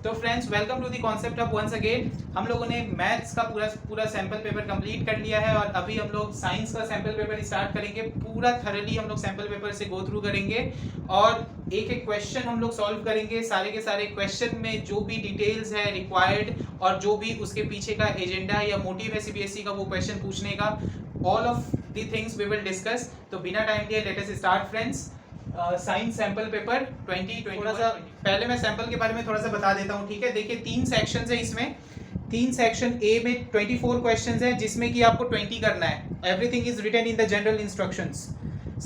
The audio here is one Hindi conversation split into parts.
तो friends welcome to the concept of once again. हम लोगों ने मैथ्स का पूरा सैंपल पेपर कंप्लीट कर लिया है और अभी हम लोग साइंस का सैंपल पेपर स्टार्ट करेंगे। पूरा थरली हम लोग सैंपल पेपर से गो थ्रू करेंगे और एक एक क्वेश्चन हम लोग सॉल्व करेंगे। सारे के सारे क्वेश्चन में जो भी डिटेल्स है रिक्वायर्ड और जो भी उसके पीछे का एजेंडा है या मोटिव है सीबीएसई का वो क्वेश्चन पूछने का, all of the things we will discuss. तो बिना टाइम लिए let us start friends. Science sample paper 2020। थोड़ा सा पहले मैं सैंपल के बारे में थोड़ा सा बता देता हूँ, ठीक है। देखिए 3 सेक्शंस है इसमें। 3 सेक्शन ए में 24 क्वेश्चंस है जिसमें कि आपको 20 करना है। Everything is written in the general instructions.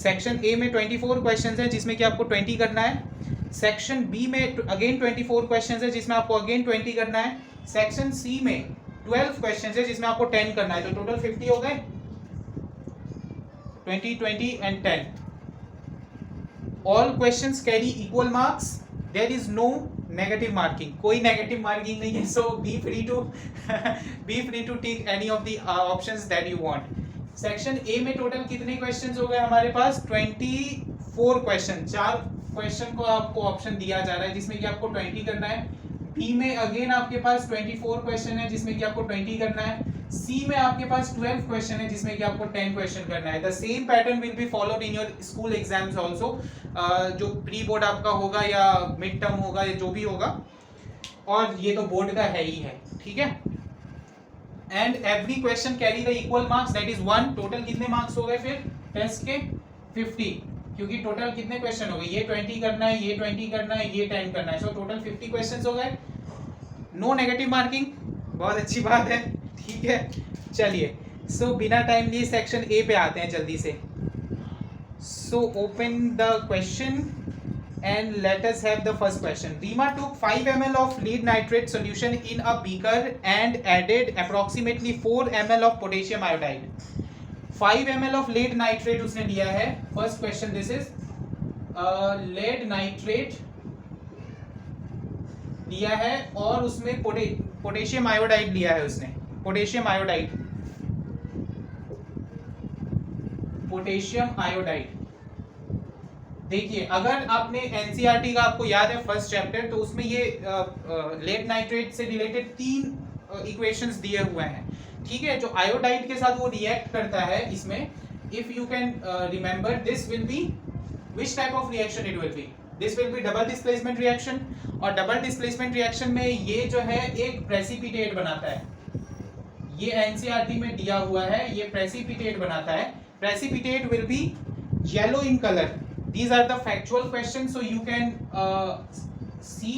Section A में 24 क्वेश्चंस है जिसमें कि आपको 20 करना है। सेक्शन बी में अगेन 24 क्वेश्चंस है जिसमें आपको अगेन 20 करना है। सेक्शन सी में 12 क्वेश्चंस है जिसमें आपको 10 करना है। तो टोटल 50 हो गए, 20, 20 and 10। All questions carry equal marks. There is no negative marking. कोई negative marking नहीं है. So be free to take any of the options that you want. Section A में total कितने questions हो गए हमारे पास? 24 question. 4 question को आपको option दिया जा रहा है जिसमें कि आपको 20 करना है. B में again आपके पास 24 question है जिसमें कि आपको 20 करना है. C में आपके पास 12 क्वेश्चन है जिसमें कि आपको 10 क्वेश्चन करना है. The same pattern will be followed in your school exams also, जो प्री बोर्ड आपका होगा या मिड टर्म होगा या जो भी होगा, और ये तो बोर्ड का है ही है, ठीक है. And every question carry the equal marks, that is 1. Total कितने मार्क्स हो गए फिर टेस्ट के? 50, क्योंकि टोटल कितने क्वेश्चन हो गए? ये 20 करना है, ये 20 करना है, ये 10 करना है. सो टोटल 50 क्वेश्चन हो गए. नो नेगेटिव मार्किंग, बहुत अच्छी बात है, ठीक है. चलिए, सो बिना टाइम लिए सेक्शन ए पे आते हैं जल्दी से. So open the question and let us have the first question. Rima took 5 ml of lead nitrate solution in a beaker and added approximately 4 ml of potassium iodide. 5 ml of lead nitrate उसने लिया है. First question this is lead nitrate लिया है और उसमें पोटेशियम आयोडाइड लिया है उसने. Potassium iodide. देखिए, अगर आपने एनसीईआरटी का आपको याद है फर्स्ट चैप्टर, तो उसमें ये लेड नाइट्रेट से रिलेटेड 3 इक्वेशंस दिए हुए हैं, ठीक है. जो आयोडाइड के साथ वो रिएक्ट करता है इसमें, if you can remember, this will B which type of reaction it will B? This will B double displacement reaction. और डबल डिस्प्लेसमेंट रिएक्शन में ये जो है एक प्रेसिपिटेट बनाता है. ये एनसीईआरटी में दिया हुआ है, ये प्रेसिपिटेट बनाता है. Precipitate will be yellow in colour. These are the factual questions, so you can see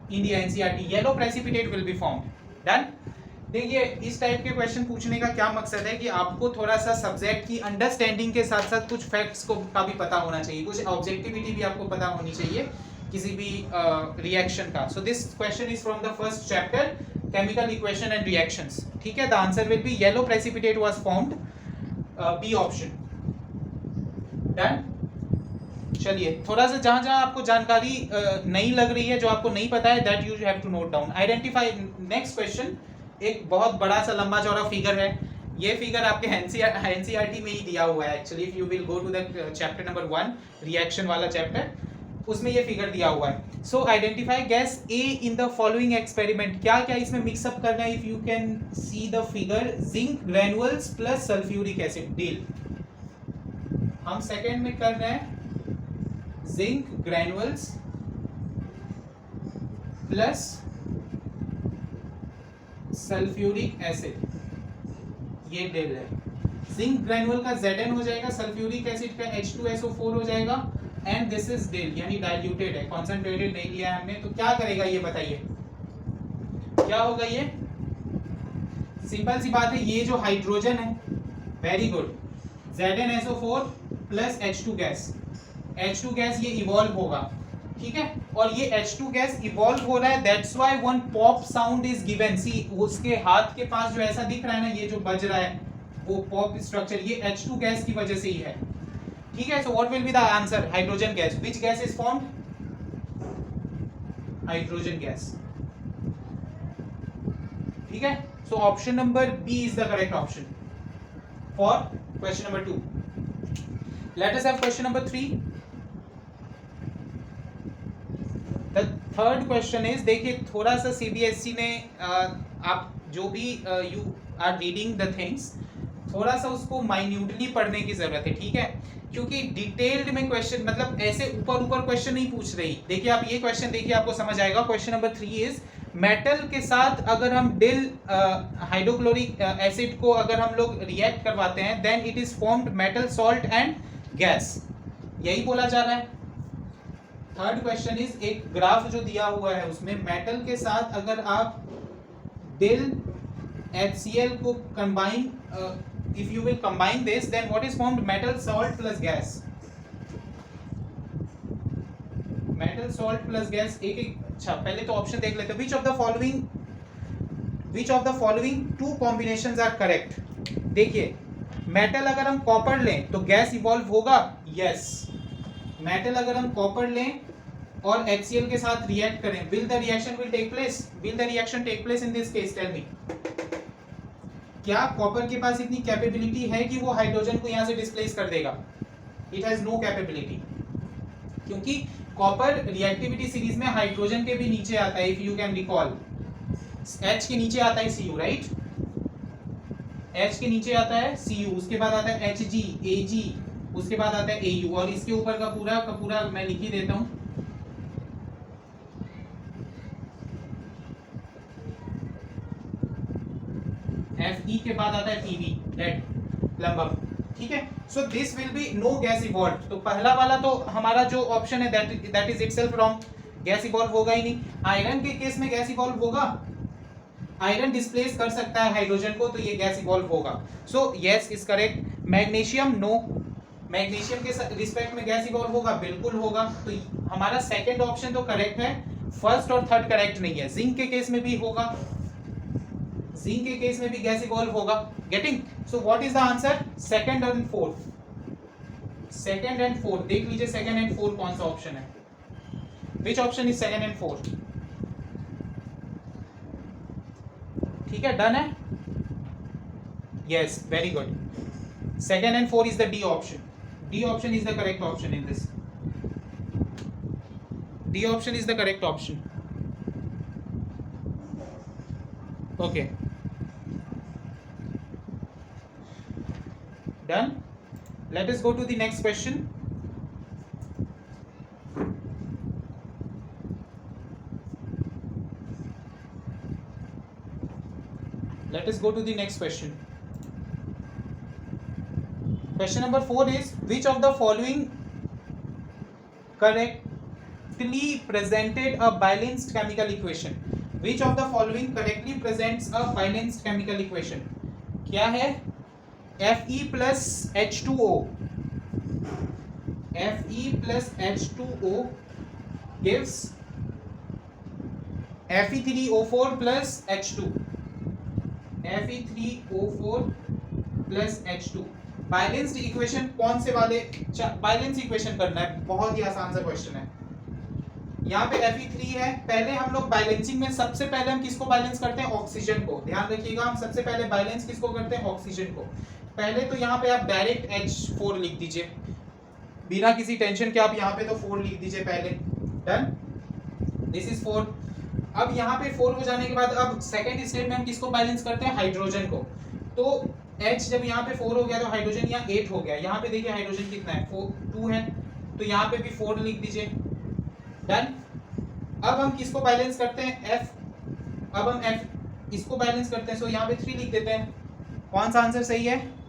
in the NCERT. Yellow precipitate will be formed. Done? देखिए, इस टाइप के क्वेश्चन पूछने का क्या मकसद है कि आपको थोड़ा सा सब्जेक्ट की अंडरस्टैंडिंग के साथ साथ कुछ फैक्ट्स को का भी पता होना चाहिए, कुछ ऑब्जेक्टिविटी भी आपको पता होनी चाहिए किसी भी रिएक्शन का. So this question is from the first chapter, chemical equation and reactions, ठीक है. The answer will be yellow precipitate was formed, B option. Done. चलिए, थोड़ा सा जहां जहां आपको जानकारी नहीं लग रही है, जो आपको नहीं पता है, that you have to note down. Identify. Next question एक बहुत बड़ा सा लंबा चौड़ा फिगर है. ये फिगर आपके एनसीईआरटी में ही दिया हुआ है actually. If you will go to the chapter number 1, reaction वाला चैप्टर, उसमें ये फिगर दिया हुआ है. So identify gas A in the following experiment. क्या क्या इसमें मिक्सअप करना है? If you can see the figure, zinc granules plus sulphuric acid. Deal हम सेकेंड में कर रहे हैं. Zinc granules plus sulphuric acid, ये डेल है. जिंक ग्रैनुअल का Zn हो जाएगा, सल्फ्यूरिक एसिड का H2SO4 हो जाएगा, एंड दिस इज डेल, यानी डाइल्यूटेड है, कॉन्सेंट्रेटेड नहीं लिया है हमने. तो क्या करेगा ये बताइए, क्या होगा ये? सिंपल सी बात है, ये जो हाइड्रोजन है, very good, ZnSO4 plus H2 gas. H2 gas ये इवॉल्व होगा, ठीक है. और ये H2 गैस इवॉल्व हो रहा है, that's why one pop sound is given. See, उसके हाथ के पास जो ऐसा दिख रहा है ना, ये जो बज रहा है वो पॉप स्ट्रक्चर, ये H2 गैस की वजह से ही है, ठीक है. So what will be the answer? Hydrogen gas. Which gas is formed? Hydrogen gas, ठीक है. So option number B is the correct option for question number 2. Let us have question number 3. The third question is, देखिए थोड़ा सा सीबीएसई ने आप जो भी you are reading the things, थोड़ा सा उसको माइन्यूटली पढ़ने की जरूरत है, ठीक है, क्योंकि डिटेल्ड में क्वेश्चन मतलब ऐसे ऊपर ऊपर क्वेश्चन नहीं पूछ रही। देखिए आप ये क्वेश्चन देखिए, आपको समझ आएगा। क्वेश्चन नंबर 3 इज, मेटल के साथ अगर हम डिल हाइड्रोक्लोरिक एसिड को अगर हम लोग रिएक्ट करवाते हैं, then it is formed metal salt and gas, यही बोला जा रहा है। थर्ड क्वेश्चन इज, एक ग्राफ जो दिया हुआ है उसमें मेटल के साथ अगर आप डिल HCl को combine, if you will combine this, then what is formed? Metal salt plus gas. Metal salt plus gas, एक अच्छा पहले तो ऑप्शन देख लेते हैं। which of the following two combinations are correct? देखिए मेटल अगर हम कॉपर लें तो गैस इवॉल्व होगा, यस। मेटल अगर हम कॉपर लें और HCl के साथ रिएक्ट करें, will the reaction will take place? Will the reaction take place in this case? Tell me. क्या कॉपर के पास इतनी कैपेबिलिटी है कि वो हाइड्रोजन को यहां से डिस्प्लेस कर देगा? इट हैज नो कैपेबिलिटी, क्योंकि कॉपर रिएक्टिविटी सीरीज में हाइड्रोजन के भी नीचे आता है। If you can recall, H के नीचे आता है Cu, राइट? H के नीचे आता है Cu, उसके बाद आता है Hg, Ag, उसके बाद आता है Au, और इसके ऊपर का पूरा मैं लिख ही देता हूं। Fe के बाद आता है Pb, लेड, प्लम्बम, ठीक है। So this will be no gas evolve. तो पहला वाला तो हमारा जो ऑप्शन है that is itself wrong, gas evolve होगा ही नहीं। आयरन के केस में गैस इवॉल्व होगा, आयरन डिस्प्लेस कर सकता है हाइड्रोजन को, तो ये गैस इवॉल्व होगा। So yes is correct. Magnesium, no, magnesium के रिस्पेक्ट में गैस इवॉल्व होगा, बिल्कुल होगा। तो हमारा सेकंड ऑप्शन तो करेक्ट है, फर्स्ट और थर्ड करेक्ट नहीं है। जिंक के केस में भी होगा, जिंक के केस में भी गैस इवॉल्व होगा। Getting? So what is the answer? Second and fourth. Second and fourth देख लीजिए, सेकंड एंड फोर्थ कौन सा ऑप्शन है? Which option is second and fourth? ठीक है, डन है? Yes, very good. Second and fourth is the D option. D option is the correct option in this. D option is the correct option. Okay, done. Let us go to the next question. Let us go to the next question. Question number 4 is, which of the following correctly presented a balanced chemical equation? Which of the following correctly presents a balanced chemical equation? क्या है? Fe plus H2O, Fe plus H2O gives Fe3O4 plus H2, Fe3O4 plus H2। Balanced equation कौन से वाले? बैलेंस इक्वेशन करना है, बहुत ही आसान सा क्वेश्चन है। यहाँ पे Fe3 है, पहले हम लोग बैलेंसिंग में सबसे पहले हम किसको बैलेंस करते हैं? ऑक्सीजन को। ध्यान रखिएगा, हम सबसे पहले बैलेंस किसको करते हैं? ऑक्सीजन को। पहले तो यहाँ पे आप डायरेक्ट H4 लिख दीजिए, बिना किसी टेंशन के आप यहाँ पे तो 4 लिख दीजिए पहले। Done, this is 4। अब यहाँ पे 4 हो जाने के बाद अब सेकेंड स्टेप में हम किसको बैलेंस करते हैं? हाइड्रोजन को। तो H जब यहाँ पे 4 हो गया तो हाइड्रोजन यहाँ 8 हो गया। यहाँ पे देखिए हाइड्रोजन कितना है? 2 है, तो यहाँ पे भी 4 लिख दीजिए। डन। अब हम किसको बैलेंस करते हैं? F। अब हम F इसको बैलेंस करते हैं, सो यहाँ पे 3 लिख देते हैं। कौन सा आंसर सही है?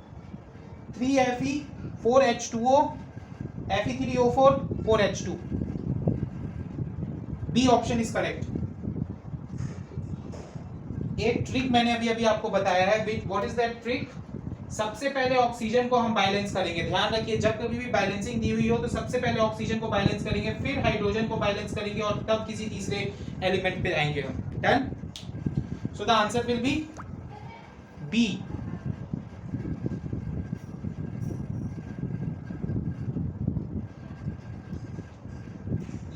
3Fe 4H2O, Fe3O4 4H2। B option is correct. एक ट्रिक मैंने अभी अभी आपको बताया है। What is that trick? सबसे पहले ऑक्सीजन को हम बैलेंस करेंगे। ध्यान रखिए, जब कभी भी बैलेंसिंग दी हुई हो तो सबसे पहले ऑक्सीजन को बैलेंस करेंगे, फिर हाइड्रोजन को बैलेंस करेंगे और तब किसी तीसरे एलिमेंट पे आएंगे हम। Done? So the answer will be B.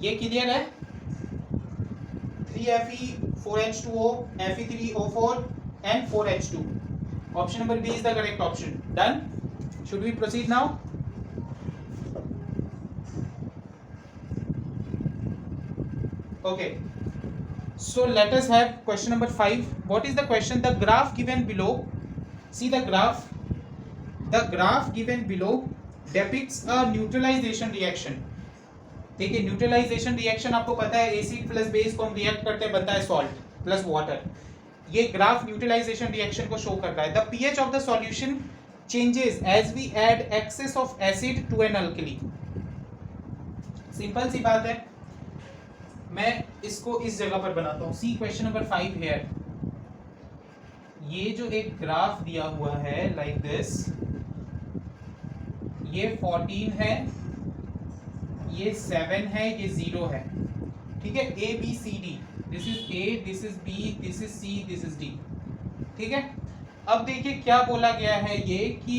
ये क्लियर है? 3Fe 4H2O, Fe3O4 and 4H2. Option number B is the correct option. Done? Should we proceed now? Okay, so let us have question number 5. What is the question? The graph given below, see the graph given below depicts a neutralization reaction. देखिए न्यूट्रलाइजेशन रिएक्शन आपको पता है, एसिड प्लस बेस को हम रिएक्ट करते हैं, बनता है सॉल्ट प्लस वाटर. ये ग्राफ न्यूट्रलाइजेशन रिएक्शन को शो कर रहा है. The pH of the solution changes as we add excess of acid to an alkali. Simple सी बात है, मैं इसको इस जगह पर बनाता हूं. See question number 5 here. ये जो एक ग्राफ दिया हुआ है लाइक दिस, ये 14 है, ये 7 है, ये 0 है. ठीक है, A B C D, this is A, this is B, this is C, this is D. ठीक है, अब देखिए क्या बोला गया है, ये कि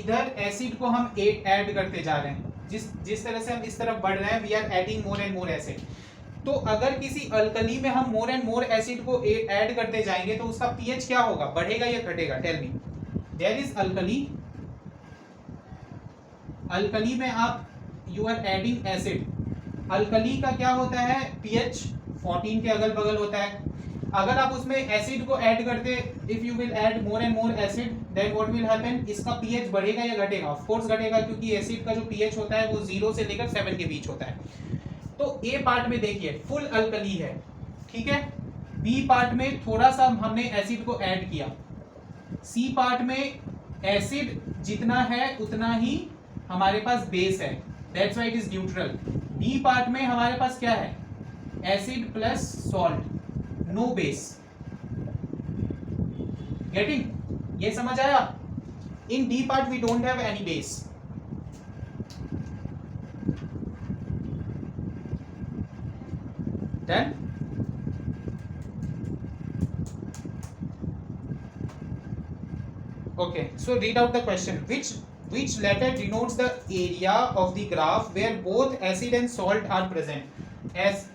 इधर एसिड को हम ऐड करते जा रहे हैं. जिस तरह से हम इस तरफ बढ़ रहे हैं, we are adding more and more acid. तो अगर किसी अल्कली में हम मोर एंड मोर एसिड को ऐड करते जाएंगे तो उसका पीएच क्या होगा, बढ़ेगा या घटेगा? Tell me. There is alkali में आप you are adding acid. Alkali का क्या होता है, पीएच 14 के अगल बगल होता है. अगर आप उसमें एसिड को ऐड करते, if you will add more and more acid, then what will happen, इसका पीएच बढ़ेगा या घटेगा? ऑफ कोर्स घटेगा, क्योंकि एसिड का जो पीएच होता है वो 0 से लेकर 7 के बीच होता है. तो ए पार्ट में देखिए फुल अल्कली है. ठीक है, बी पार्ट में थोड़ा सा हमने एसिड को ऐड किया. सी पार्ट में एसिड जितना है उतना ही हमारे पास बेस है, that's why it is neutral. D part में हमारे पास क्या है, acid plus salt, no base. Getting? ये समझ आया? In D part we don't have any base. Done? Okay, so read out the question. Which letter denotes the area of the graph where both acid and salt are present? As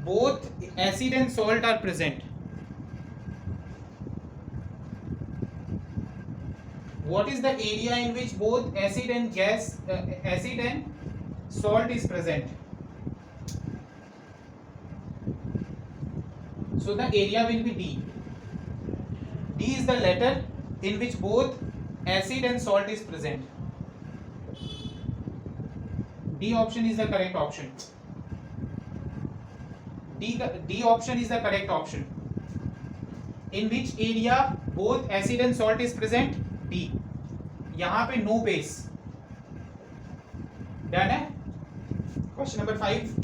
both acid and salt are present. What is the area in which both acid and salt is present? So the area will be D. D is the letter in which both acid and salt is present. D option is the correct option. D option is the correct option. In which area both acid and salt is present? D. यहाँ पे no base. Done है? Question number 5.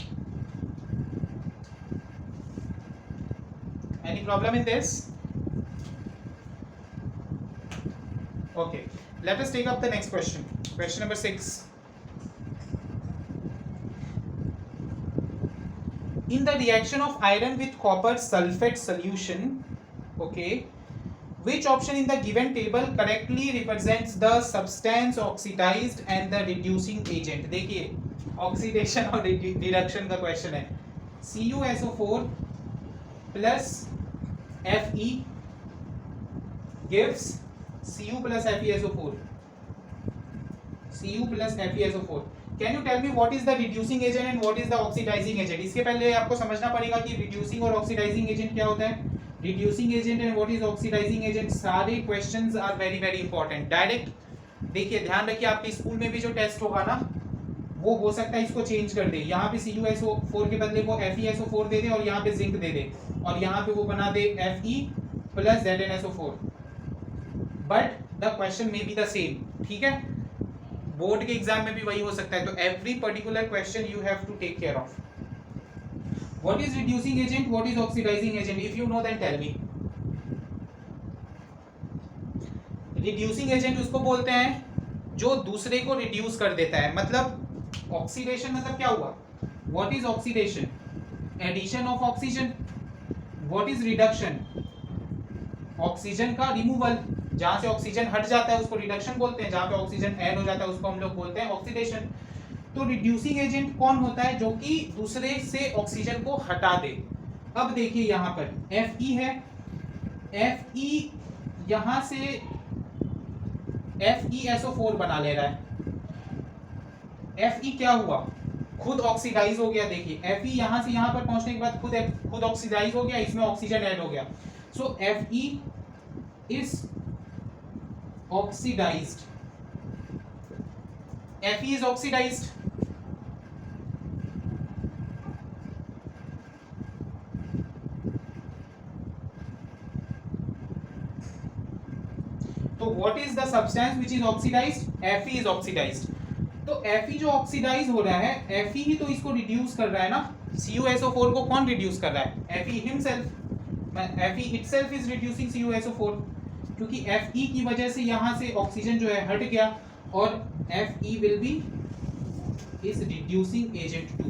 Any problem in this? Okay, let us take up the next question. Question number 6. In the reaction of iron with copper sulfate solution, okay, which option in the given table correctly represents the substance oxidized and the reducing agent? देखिए ऑक्सीडेशन और रिडक्शन का क्वेश्चन है. CuSO4 plus Fe gives Cu plus FeSO4. Cu plus FeSO4. Can you tell me what is the reducing agent and what is the oxidizing agent? इसके पहले आपको समझना पड़ेगा कि reducing और oxidizing agent क्या होता है. Reducing agent and what is oxidizing agent, सारे questions are very very important. Direct देखिए, ध्यान रखिए, आपके स्कूल में भी जो टेस्ट होगा ना, वो हो सकता है इसको चेंज कर दे. यहाँ पे CuSO4 के बदले वो FeSO4 दे दे और यहाँ पे जिंक दे दे, और यहाँ पे वो बना दे Fe plus ZnSO4. But the question may be the same. ठीक है, बोर्ड के एग्जाम में भी वही हो सकता है. तो every particular question you have to take care of. What is reducing agent, what is oxidising agent? If you know then tell me. Reducing agent उसको बोलते हैं जो दूसरे को रिड्यूस कर देता है. मतलब ऑक्सीडेशन मतलब क्या हुआ? What is oxidation? Addition of oxygen. What is reduction? Oxygen का रिमूवल. जहां से ऑक्सीजन हट जाता है उसको रिडक्शन बोलते हैं, जहां पे ऑक्सीजन ऐड हो जाता है उसको हम लोग बोलते हैं ऑक्सीडेशन. तो रिड्यूसिंग एजेंट कौन होता है? जो कि दूसरे से ऑक्सीजन को हटा दे. अब देखिए यहाँ पर Fe है, Fe यहां से FeSO4 बना ले रहा है. Fe क्या हुआ? खुद ऑक्सीडाइज हो गया, देखिए Fe यहां से यहां पर पहुंचने के बाद खुद ऑक्सीडाइज हो गया, इसमें ऑक्सीजन ऐड हो गया, so Fe is oxidized, Fe is oxidized. तो what is the substance which is oxidized? Fe is oxidized. तो Fe जो ऑक्सीडाइज हो रहा है, Fe ही तो इसको रिड्यूस कर रहा है ना। CuSO4 को कौन रिड्यूस कर रहा है? Fe himself, Fe itself is reducing CuSO4, क्योंकि Fe की वजह से यहां से ऑक्सीजन जो है हट गया, और Fe will be is reducing agent too.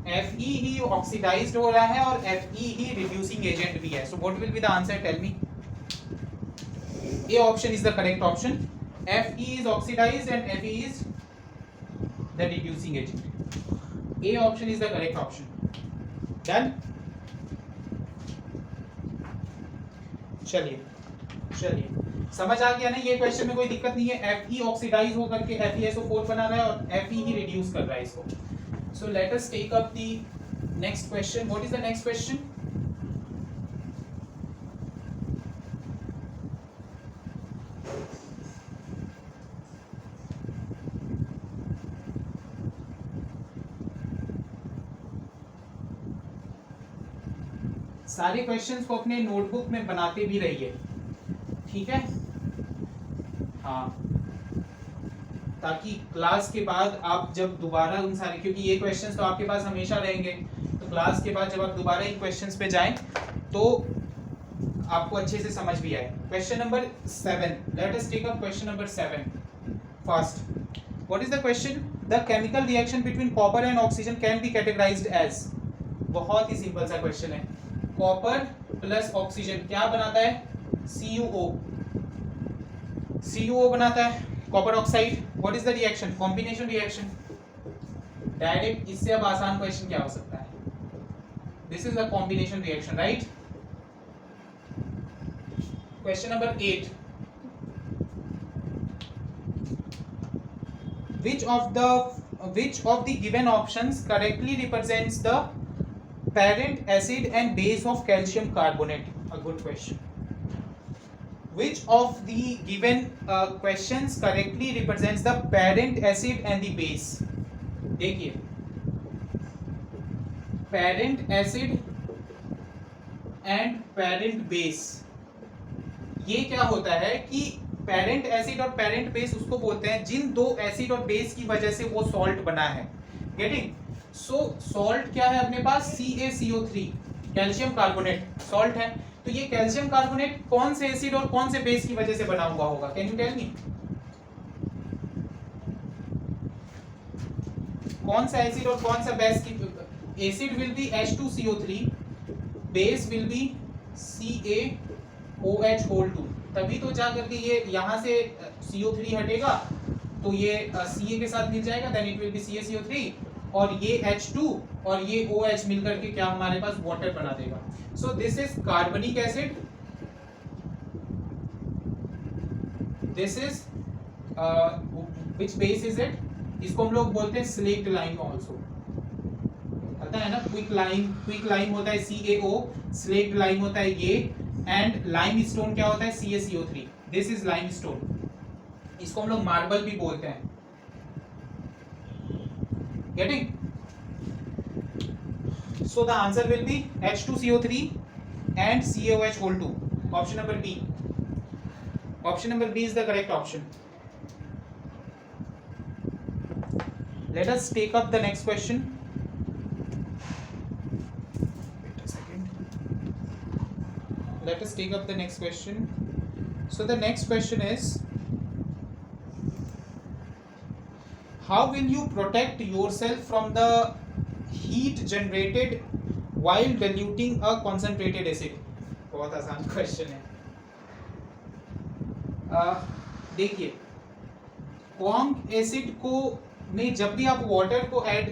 Fe ही ऑक्सीडाइज्ड हो रहा है और Fe ही रिड्यूसिंग एजेंट भी है। So what will be the answer? Tell me. A option is the correct option. Fe is oxidized and Fe is the reducing agent. A option is the correct option. Done? चलिए समझ आ गया ना? ये क्वेश्चन में कोई दिक्कत नहीं है। Fe ऑक्सीडाइज हो करके FeSO4 बना रहा है और Fe ही रिड्यूस कर रहा है इसको। So let us take up the next question. What is the next question? सारे क्वेश्चंस को अपने नोटबुक में बनाते भी रहिए, ठीक है? हाँ, ताकि क्लास के बाद आप जब दोबारा उन सारे, क्योंकि ये क्वेश्चंस तो आपके पास हमेशा रहेंगे, तो क्लास के बाद जब आप दोबारा इन क्वेश्चंस पे जाएं तो आपको अच्छे से समझ भी आए। Question number 7, let us take up question number 7 first. What is the question? The chemical reaction between copper and oxygen can be categorised as. बहुत ही सिंपल सा क्वेश्चन है। कॉपर प्लस ऑक्सीजन क्या बनाता है? CuO बनाता है, copper oxide. What is the reaction? Combination reaction. Direct इससे अब आसान क्वेश्चन क्या हो सकता है? This is the combination reaction, right? Question number 8, which of the given options correctly represents the parent acid and base of calcium carbonate? A good question. Which of the given questions correctly represents the parent acid and the base? देखिए, parent acid and parent base, ये क्या होता है कि पेरेंट एसिड और पेरेंट बेस उसको बोलते हैं जिन दो एसिड और बेस की वजह से वो सॉल्ट बना है। गेटिंग? सो सॉल्ट क्या है अपने पास? CaCO3, कैल्शियम कार्बोनेट सॉल्ट है। तो ये कैल्शियम कार्बोनेट कौन से एसिड और कौन से बेस की वजह से बना हुआ होगा? Can you tell me? कौन सा एसिड और कौन सा बेस की? Acid will be H2CO3, base will be CaOH2। तभी तो जा करके ये यहाँ से CO3 हटेगा तो ये Ca के साथ मिल जाएगा, then it will B CaCO3, और ये H2 और ये OH मिल करके क्या हमारे पास वाटर बना देगा। सो दिस इज कार्बनिक acid, this is which base is it? इसको हम लोग बोलते हैं स्लेक्ट लाइम आल्सो, पता है ना? क्विक लाइम होता है CaO, स्लेक्ट लाइम होता है ये, एंड लाइम स्टोन क्या होता है? CaCO3। This is lime stone, इसको हम लोग मार्बल भी बोलते हैं। Getting? So the answer will be H2CO3 and CaOH2। Option number B, option number B is the correct option. Let us take up the next question. Let us take up the next question. So the next question is, how will you protect yourself from the heat generated while diluting a concentrated acid? बहुत आसान क्वेश्चन है। देखिए, कॉन्क एसिड को में जब भी आप वाटर को add,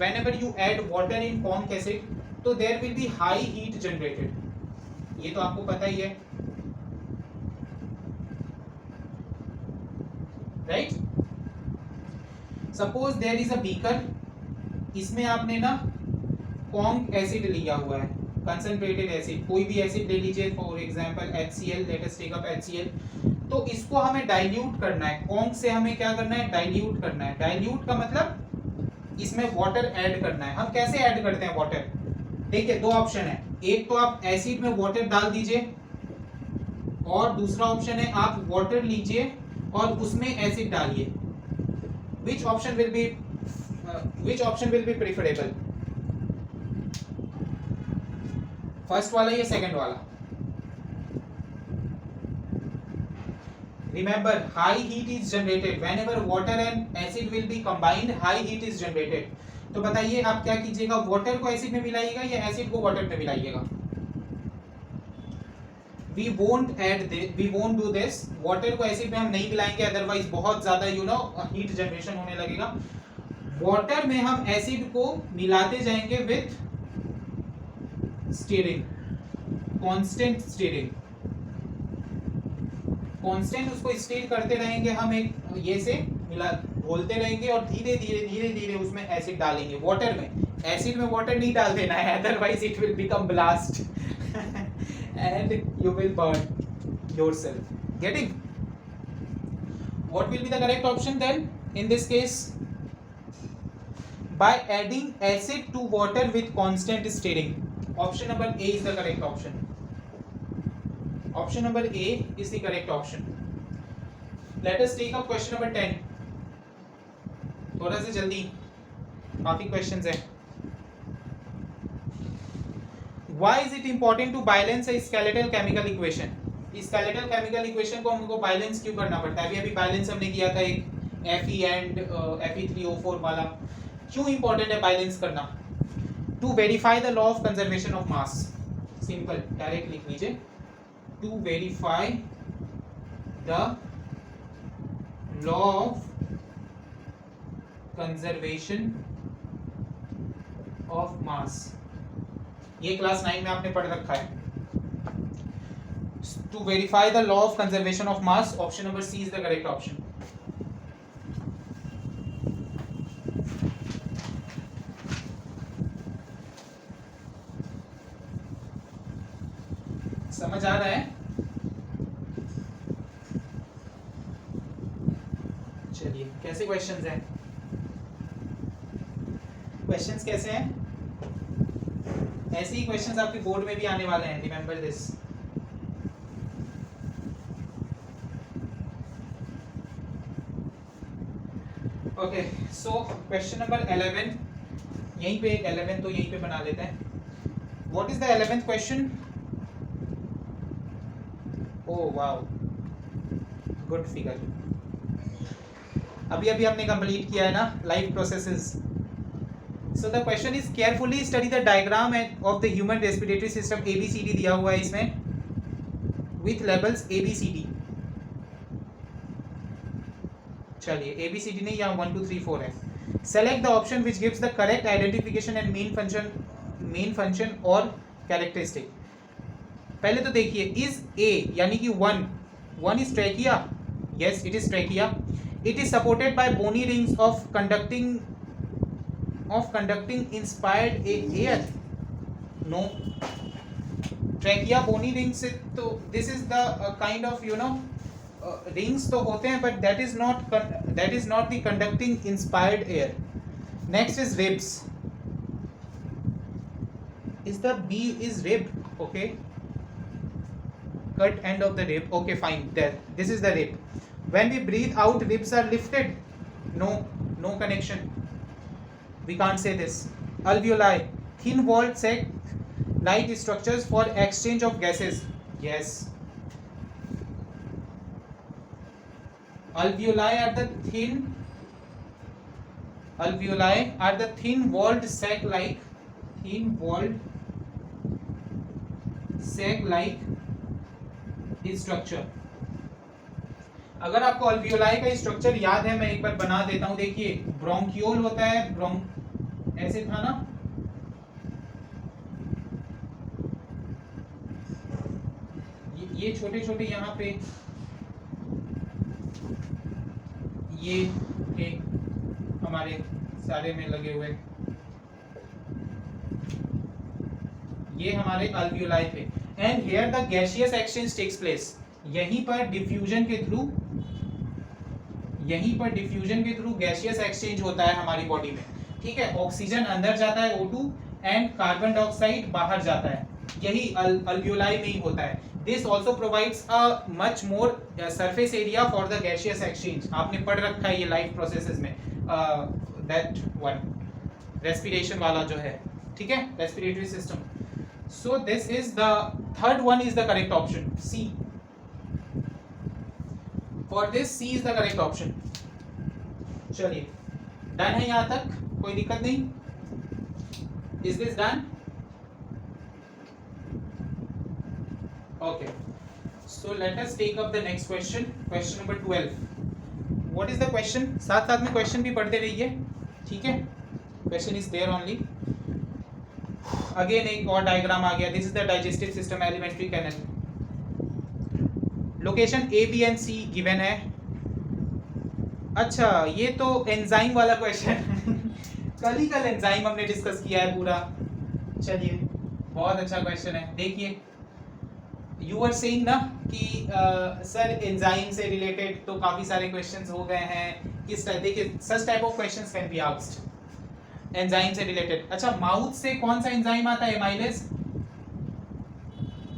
whenever you add water in conc acid, तो there will be high heat generated। ये तो आपको पता ही है, right? Suppose there is a beaker, इसमें आपने ना कॉन्क एसिड लिया हुआ है, कंसंट्रेटेड एसिड, कोई भी एसिड ले लीजिए, for example HCl, let us take up HCl। तो इसको हमें डाइल्यूट करना है, कॉन्क से हमें क्या करना है, डाइल्यूट करना है। डाइल्यूट का मतलब इसमें वाटर ऐड करना है। हम कैसे ऐड करते हैं वाटर? देखिए दो ऑप्शन है, एक तो आप एसिड में वाटर डाल दीजिए, और दूसरा ऑप्शन है आप वाटर लीजिए और उसमें एसिड डालिए। which option will be preferable? First वाला या सेकंड वाला? Remember, high heat is generated whenever water and acid will be combined. High heat is generated. तो बताइए आप क्या कीजिएगा, वाटर को एसिड में मिलाइएगा या एसिड को वाटर में मिलाइएगा? We won't do this. Water को एसिड में हम नहीं मिलाएंगे, अदरवाइज बहुत ज्यादा हीट जनरेशन होने लगेगा। वाटर में हम एसिड को मिलाते जाएंगे with steering, constant steering, constant उसको स्टीर करते रहेंगे हम, एक ये से मिला घोलते रहेंगे और धीरे धीरे धीरे धीरे उसमें एसिड डालेंगे। वाटर में, एसिड में वाटर नहीं डाल देना है, otherwise it will become blast and you will burn yourself. Getting? What will be the correct option then in this case? By adding acid to water with constant stirring. Option number A is the correct option. Option number A is the correct option. Let us take up question number 10. थोड़ा से जल्दी, काफी questions है। Why is it important to balance a skeletal chemical equation? Skeletal chemical equation को हमको बैलेंस क्यों करना पड़ता है? अभी बैलेंस हमने किया था एक Fe and Fe3O4 वाला। क्यों इंपॉर्टेंट है बैलेंस करना? To verify the law of conservation of mass. Simple, direct लिख लीजिए, to verify the law of conservation of mass. ये क्लास 9 में आपने पढ़ रखा है। To verify the law of conservation of mass, option number C is the correct option. समझ आ रहा है? चलिए, कैसे क्वेश्चंस हैं? क्वेश्चंस कैसे हैं? ऐसे ही क्वेश्चंस आपके बोर्ड में भी आने वाले हैं, remember this. Okay, so question number 11, यहीं पे एक 11 तो यहीं पे बना लेते हैं। What is the 11th question? Oh wow, good figure. अभी अभी हमने कंप्लीट किया है ना life processes. So the question is, carefully study the diagram of the human respiratory system ABCD दिया हुआ है इसमें with labels ABCD। चलिए ABCD नहीं, यहाँ 1 2 3 4 है। Select the option which gives the correct identification and main function और characteristic। पहले तो देखिए, is A यानी कि 1 is trachea? Yes, it is trachea. It is supported by bony rings of conducting inspired air? No. Trachea bony rings से तो this is the kind of rings तो होते हैं, but that is not the conducting inspired air. Next is ribs. Is the B is rib? Okay. Cut end of the rib. Okay, fine. There. This is the rib. When we breathe out, ribs are lifted. No connection. We can't say this. Alveoli, thin-walled sac-like structures for exchange of gases. Yes. Alveoli are the thin-walled sac-like structure. अगर आपको अल्वियोलाई का स्ट्रक्चर याद है, मैं एक बार बना देता हूं। देखिए, ब्रोंकियोल होता है, ऐसे था ना, ये छोटे छोटे यहाँ पे ये थे हमारे सारे में लगे हुए, ये हमारे अल्वियोलाई थे। And here the gaseous exchange takes place, यहीं पर डिफ्यूजन के थ्रू गैसियस एक्सचेंज होता है हमारी बॉडी में, ठीक है। ऑक्सीजन अंदर जाता है O2 एंड कार्बन डाइऑक्साइड बाहर जाता है, यही अल्वियोलाई में ही होता है। This also provides a much more surface area for the gaseous exchange. आपने पढ़ रखा है ये लाइफ प्रोसेसेस में, दैट वन रेस्पिरेशन वाला जो है, ठीक है, respiratory system. So this is the third one is the correct option, C. For this C is the correct option. चलिए डन है यहाँ तक, कोई दिक्कत नहीं? Is this done? Okay. So let us take up the next question. Question number 12. What is the question? साथ साथ में क्वेश्चन भी पढ़ते रहिए, ठीक है। Question is there only. Again एक और डायग्राम आ गया। This is the digestive system, alimentary canal. Location A B and C given है। अच्छा ये तो एंजाइम वाला क्वेश्चन कल एंजाइम हमने डिस्कस किया है पूरा। चलिए बहुत अच्छा क्वेश्चन है। देखिए यू आर सेइंग ना कि सर एंजाइम से रिलेटेड तो काफी सारे क्वेश्चंस हो गए हैं, किस टाइप, देखिए such type of questions can be asked enzyme से रिलेटेड। अच्छा माउथ से कौन सा एंजाइम आता है? Amylase,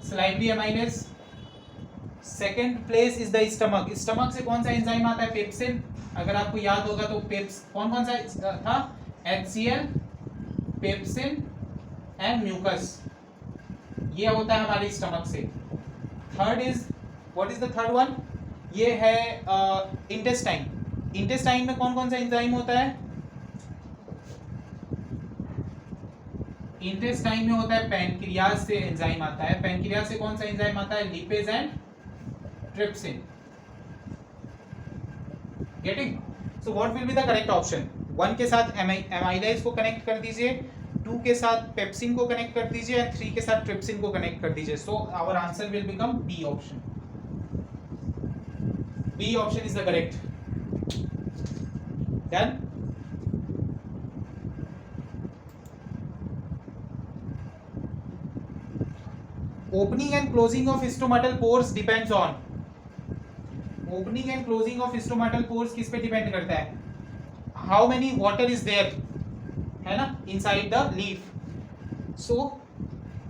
salivary amylase. Second place is the stomach. Stomach से कौन सा एंजाइम आता है? पेप्सिन। अगर आपको याद होगा तो कौन कौन सा था? HCl, पेप्सिन एंड म्यूकस, ये होता है हमारे स्टमक से। Third is, what is the third one? ये है इंटेस्टाइन। इंटेस्टाइन में कौन कौन सा एंजाइम होता है? इंटेस्टाइन में होता है पैनक्रियाज से एंजाइम आता है। पैनक्रियाज से कौन सा एंजाइम आता है? Lipase and trypsin. Getting? So what will be the correct option? 1 के साथ एमाइलेज को कनेक्ट कर दीजिए, 2 के साथ पेप्सिन को कनेक्ट कर दीजिए एंड 3 के साथ ट्रिप्सिन को कनेक्ट कर दीजिए। So our answer will become B option. B option is the correct. Done? Opening and closing of stomatal pores depends on, opening and closing of stomatal pores किस पे डिपेंड करता है? How many water is there, है ना, inside the leaf. So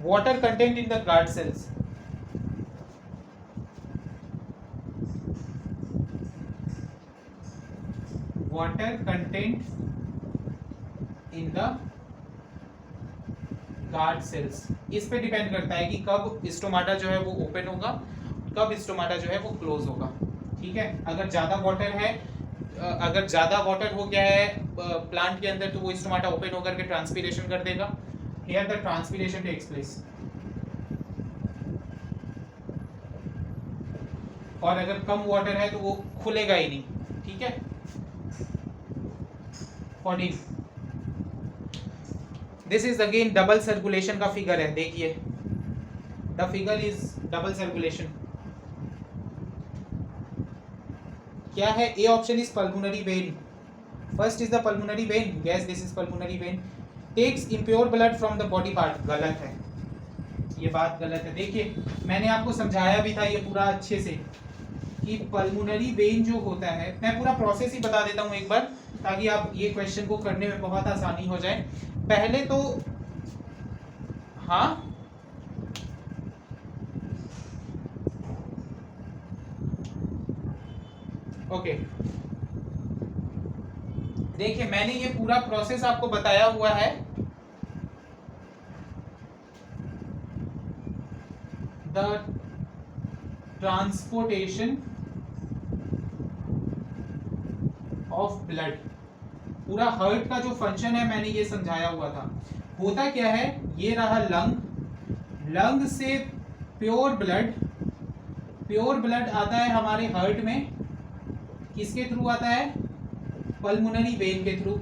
water content in the guard cells, water content in the guard cells, इस पे डिपेंड करता है कि कब स्टोमाटा जो है वो ओपन होगा, कब स्टोमाटा जो है वो क्लोज होगा, ठीक है। अगर ज़्यादा वाटर है, अगर ज़्यादा वाटर हो गया है प्लांट के अंदर तो वो स्टोमाटा ओपन होकर के ट्रांसपीरेशन कर देगा। Here the transpiration takes place. और अगर कम वाटर है तो वो खुलेगा ही नहीं, ठीक है। 14 this is again double circulation का फिगर है। देखिए the figure is double circulation. क्या है? A option is pulmonary vein. First is the pulmonary vein, yes this is pulmonary vein. Takes impure blood from the body part, गलत है, ये बात गलत है। देखिए मैंने आपको समझाया भी था ये पूरा अच्छे से कि पल्मोनरी वेन जो होता है, मैं पूरा प्रोसेस ही बता देता हूँ एक बार ताकि आप ये क्वेश्चन को करने में बहुत आसानी हो जाए। पहले तो हाँ ओके, देखिए मैंने ये पूरा प्रोसेस आपको बताया हुआ है। द ट्रांसपोर्टेशन ऑफ ब्लड, पूरा हार्ट का जो फंक्शन है मैंने ये समझाया हुआ था। होता क्या है, ये रहा लंग, लंग से प्योर ब्लड आता है हमारे हार्ट में, किसके थ्रू आता है? पल्मोनरी वेन के थ्रू,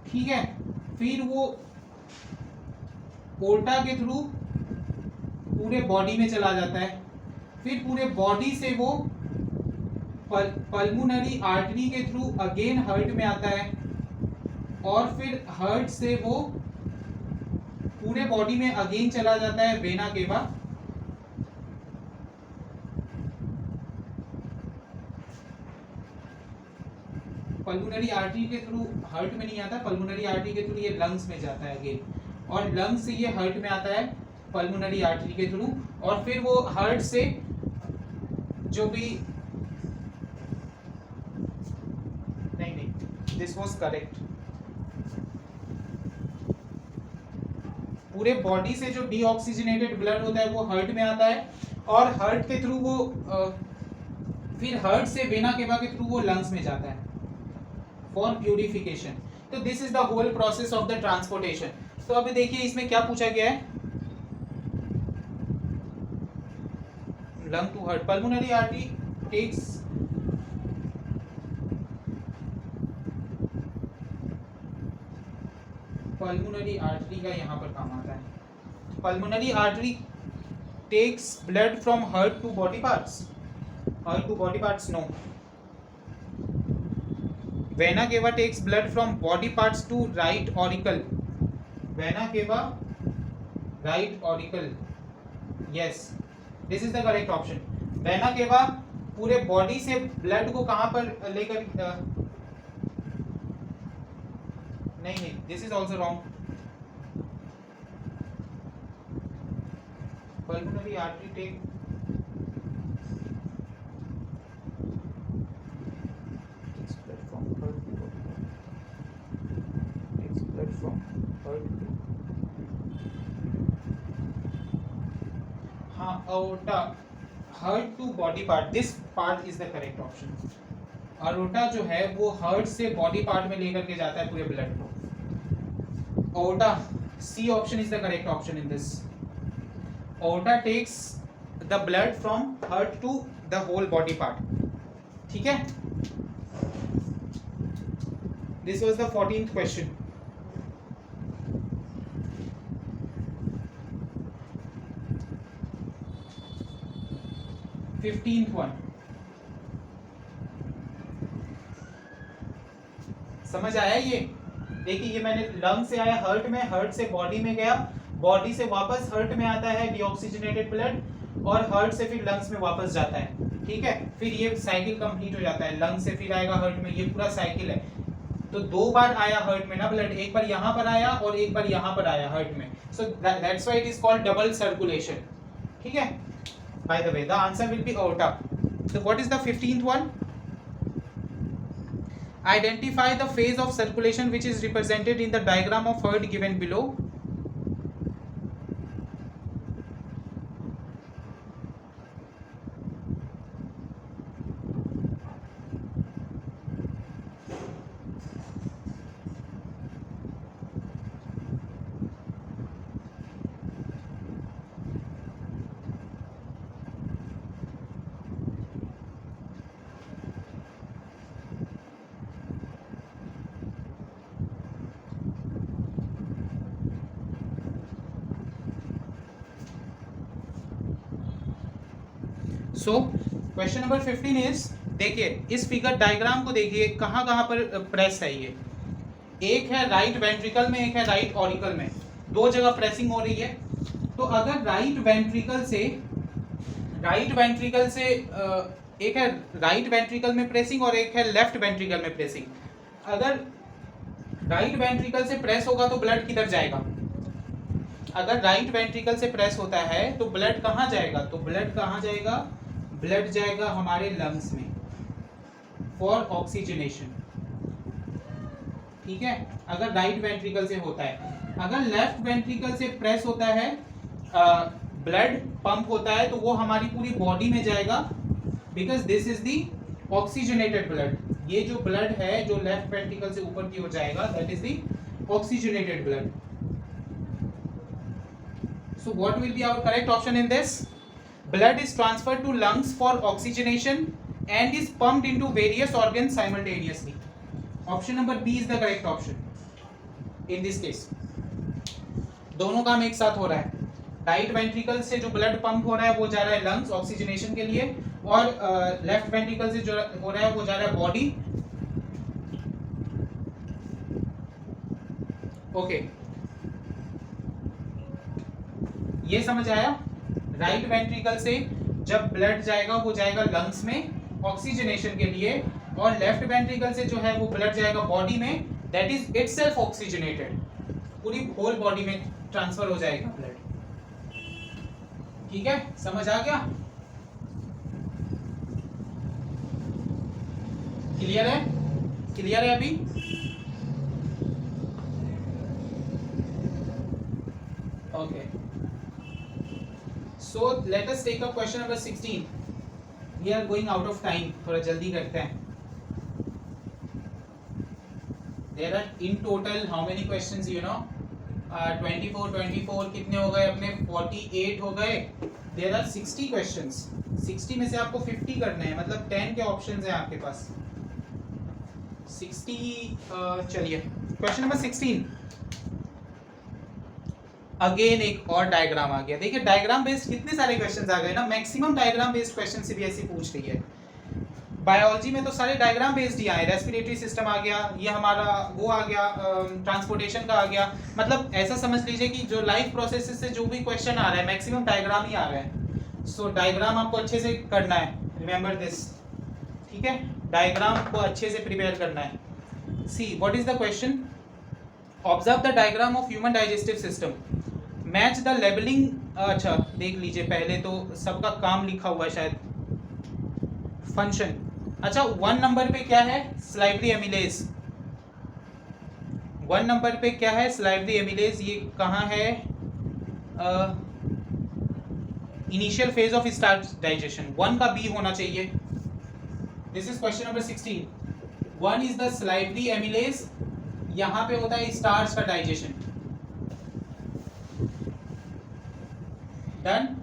ठीक है। फिर वो पोर्टा के थ्रू पूरे बॉडी में चला जाता है, फिर पूरे बॉडी से वो पल्मोनरी आर्टरी के थ्रू अगेन हार्ट में आता है और फिर हार्ट से वो पूरे बॉडी में अगेन चला जाता है वेना केवा। पल्मोनरी आर्टरी के थ्रू हार्ट में नहीं आता, पल्मोनरी आर्टरी के थ्रू ये लंग्स में जाता है अगेन, और लंग्स से ये हार्ट में आता है पल्मोनरी आर्टरी के थ्रू, और फिर वो हार्ट से जो भी नहीं दिस वाज करेक्ट, पूरे बॉडी से जो डीऑक्सीजनेटेड ब्लड होता है वो हार्ट में आता है, और हार्ट के थ्रू वो फिर हार्ट से वेना केवा के थ्रू वो लंग्स में जाता है फॉर प्यूरिफिकेशन। तो this is the whole process of the transportation. तो अभी देखिए इसमें क्या पूछा गया है, lung to heart, pulmonary artery takes pulmonary artery का यहाँ पर काम आता है। Pulmonary artery takes blood from heart to body parts, heart to body parts no. Vena cava takes blood from body parts to right auricle, vena cava right auricle, yes this is the correct option. Vena cava पूरे बॉडी से ब्लड को कहां पर लेकर नहीं this is also wrong. Pulmonary artery take aorta heart to body part, this part is the correct option। aorta जो है वो हार्ट से बॉडी पार्ट में लेकर के जाता है पूरे ब्लड को। aorta C option is the correct option in this। aorta takes the blood from heart to the whole body part, ठीक है। this was the 14th question। 15th one, समझ आया ये? देखिए ये मैंने लंग से आया हार्ट में, हार्ट से बॉडी में गया, बॉडी से वापस हार्ट में आता है डीऑक्सीजनेटेड ब्लड, और हार्ट से फिर लंग्स में वापस जाता है, ठीक है। फिर ये साइकिल कंप्लीट हो जाता है, लंग से फिर आएगा हार्ट में, ये पूरा साइकिल है। तो दो बार आया हार्ट में ना ब्लड, एक बार यहाँ पर आया और एक बार यहाँ पर आया हार्ट में, so that's why it is called double circulation, ठीक है। By the way, the answer will be aorta। So what is the 15th one? Identify the phase of circulation which is represented in the diagram of heart given below। So question number 15 is, देखिए इस फिगर डायग्राम को देखिए कहाँ कहाँ पर प्रेस है ये, एक है राइट वेंट्रिकल में, एक है राइट ऑरिकल में, दो जगह प्रेसिंग हो रही है। तो अगर राइट वेंट्रिकल से एक है राइट वेंट्रिकल में प्रेसिंग और एक है लेफ्ट वेंट्रिकल में प्रेसिंग, अगर राइट वेंट्रिकल से प्रेस होगा तो ब्लड किधर जाएगा? अगर राइट वेंट्रिकल से प्रेस होता है तो ब्लड कहाँ जाएगा? तो ब्लड कहाँ जाएगा? ब्लड जाएगा हमारे लंग्स में फॉर ऑक्सीजनेशन, ठीक है, अगर राइट वेंट्रिकल से होता है। अगर लेफ्ट वेंट्रिकल से प्रेस होता है, ब्लड पंप होता है, तो वो हमारी पूरी बॉडी में जाएगा, because this is the oxygenated blood. ये जो ब्लड है जो लेफ्ट वेंट्रिकल से ऊपर की ओर जाएगा, that is the oxygenated blood. So what will be our correct option in this? Blood is transferred to lungs for oxygenation and is pumped into various organs simultaneously। Option number B is the correct option in this case। दोनों काम एक साथ हो रहा है, राइट वेंट्रिकल से जो ब्लड पंप हो रहा है वो जा रहा है लंग्स ऑक्सीजनेशन के लिए, और लेफ्ट वेंट्रिकल से जो हो रहा है वो जा रहा है बॉडी। ओके, ये समझ आया। राइट वेंट्रिकल से जब ब्लड जाएगा वो जाएगा लंग्स में ऑक्सीजनेशन के लिए, और लेफ्ट वेंट्रिकल से जो है वो ब्लड जाएगा बॉडी में, दैट इज इटसेल्फ ऑक्सीजनेटेड, पूरी होल बॉडी में ट्रांसफर हो जाएगा ब्लड। ठीक है, समझ आ गया? क्लियर है? क्लियर है अभी? Okay, so let us take up question number 16। We are going out of time, थोड़ा जल्दी करते हैं। There are in total how many questions you know? 24 कितने हो गए अपने? 48 हो गए। There are 60 questions. 60 में से आपको 50 करने हैं, मतलब 10 के ऑप्शंस हैं आपके पास। 60 चलिए क्वेश्चन नंबर 16। अगेन एक और डायग्राम आ गया। देखिए डायग्राम बेस्ड कितने सारे क्वेश्चंस आ गए ना, maximum diagram based question CBSE पूछ रही है। बायोलॉजी में तो सारे डायग्राम बेस्ड ही आए, रेस्पिरेटरी सिस्टम आ गया, ये हमारा वो आ गया, ट्रांसपोर्टेशन का आ गया। मतलब ऐसा समझ लीजिए कि जो लाइफ प्रोसेसेस से जो भी क्वेश्चन आ रहा है मैक्सिमम डायग्राम ही आ रहे हैं। सो डायग्राम आपको अच्छे से करना है, रिमेंबर दिस। ठीक है, डायग्राम को अच्छे से प्रिपेयर करना है। See what is the question? Observe the diagram of human digestive system, match the labelling. अच्छा देख लीजिए, पहले तो सबका काम लिखा हुआ है शायद, फंक्शन। अच्छा 1 नंबर पे क्या है? Salivary amylase. 1 नंबर पे क्या है? Salivary amylase. ये कहाँ है? Initial phase of starch digestion. 1 का बी होना चाहिए। This is question number 16। 1 is the salivary amylase, यहाँ पे होता है स्टार्च का डाइजेशन। डन।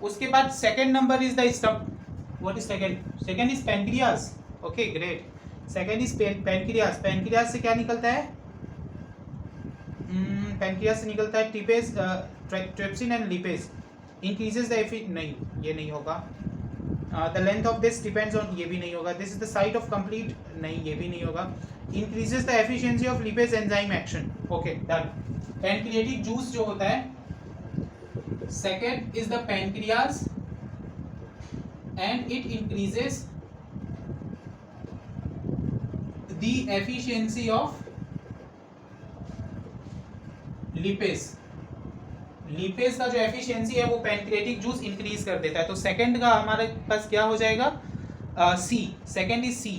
उसके बाद second number is the stomach. What is second? Second is pancreas. Okay great, second is pancreas. Pancreas से क्या निकलता है? पैनक्रियाज से निकलता है टिपेज, trypsin and lipase. Increases the नहीं, ये नहीं होगा। The length of this depends on, ये भी नहीं होगा। This is the site of complete, नहीं ये भी नहीं होगा। Increases the efficiency of lipase enzyme action. Okay done. Pancreatic juice जो होता है, second is the pancreas and it increases the efficiency of lipase। Lipase का जो एफिशिएंसी है वो पैनक्रियाटिक जूस इंक्रीज कर देता है। तो सेकंड का हमारे पास क्या हो जाएगा? सी। सेकंड इज सी।